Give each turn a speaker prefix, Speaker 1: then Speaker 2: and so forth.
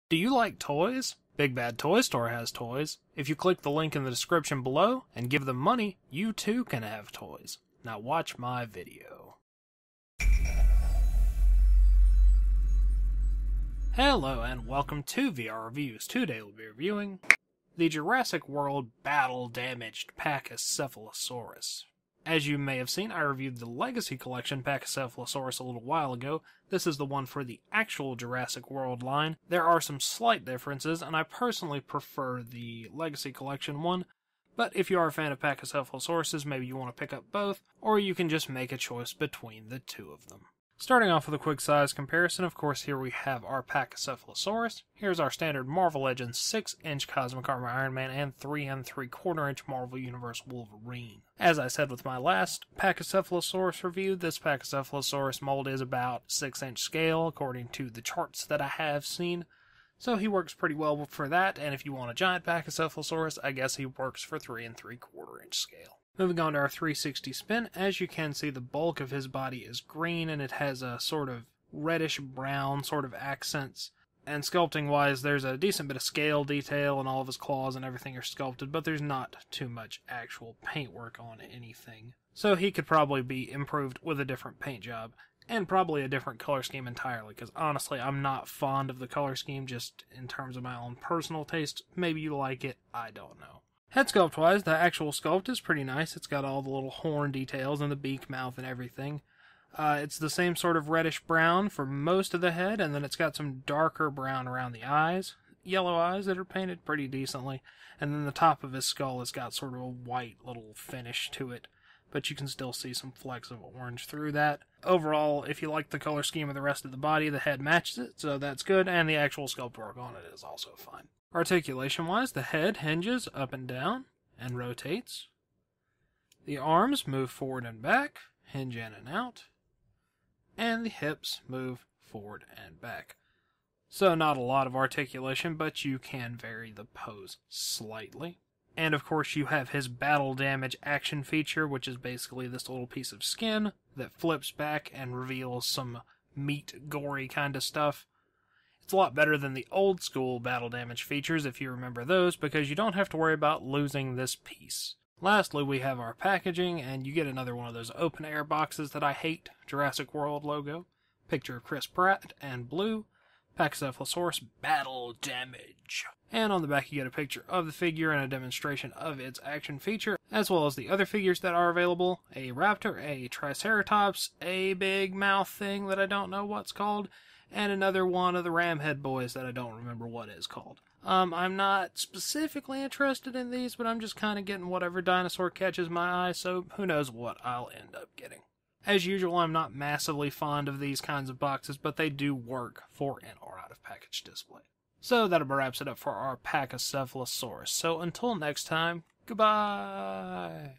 Speaker 1: Do you like toys? Big Bad Toy Store has toys. If you click the link in the description below and give them money, you too can have toys. Now watch my video. Hello and welcome to VR Reviews. Today we'll be reviewing the Jurassic World battle-damaged Pachycephalosaurus. As you may have seen, I reviewed the Legacy Collection Pachycephalosaurus a little while ago. This is the one for the actual Jurassic World line. There are some slight differences, and I personally prefer the Legacy Collection one. But if you are a fan of Pachycephalosauruses, maybe you want to pick up both, or you can just make a choice between the two of them. Starting off with a quick size comparison, of course, here we have our Pachycephalosaurus. Here's our standard Marvel Legends 6-inch Cosmic Armor Iron Man and 3 3/4-inch Marvel Universe Wolverine. As I said with my last Pachycephalosaurus review, this Pachycephalosaurus mold is about 6-inch scale, according to the charts that I have seen. So he works pretty well for that, and if you want a giant Pachycephalosaurus, I guess he works for 3 3/4-inch scale. Moving on to our 360 spin, as you can see, the bulk of his body is green, and it has a sort of reddish-brown sort of accents. And sculpting-wise, there's a decent bit of scale detail, and all of his claws and everything are sculpted, but there's not too much actual paintwork on anything. So he could probably be improved with a different paint job, and probably a different color scheme entirely, because honestly, I'm not fond of the color scheme, just in terms of my own personal taste. Maybe you like it, I don't know. Head sculpt-wise, the actual sculpt is pretty nice. It's got all the little horn details and the beak, mouth, and everything. It's the same sort of reddish-brown for most of the head, and then it's got some darker brown around the eyes. Yellow eyes that are painted pretty decently. And then the top of his skull has got sort of a white little finish to it, but you can still see some flecks of orange through that. Overall, if you like the color scheme of the rest of the body, the head matches it, so that's good, and the actual sculpt work on it is also fine. Articulation-wise, the head hinges up and down and rotates. The arms move forward and back, hinge in and out, and the hips move forward and back. So not a lot of articulation, but you can vary the pose slightly. And of course you have his battle damage action feature, which is basically this little piece of skin that flips back and reveals some meat, gory kind of stuff. It's a lot better than the old school battle damage features, if you remember those, because you don't have to worry about losing this piece. Lastly, we have our packaging, and you get another one of those open air boxes that I hate, Jurassic World logo, picture of Chris Pratt, and blue, Pachycephalosaurus battle damage. And on the back you get a picture of the figure and a demonstration of its action feature, as well as the other figures that are available, a raptor, a triceratops, a big mouth thing that I don't know what's called, and another one of the Ramhead boys that I don't remember what it's called. I'm not specifically interested in these, but I'm just kind of getting whatever dinosaur catches my eye, so who knows what I'll end up getting. As usual, I'm not massively fond of these kinds of boxes, but they do work for in or out of package display. So that wraps it up for our Pachycephalosaurus. So until next time, goodbye!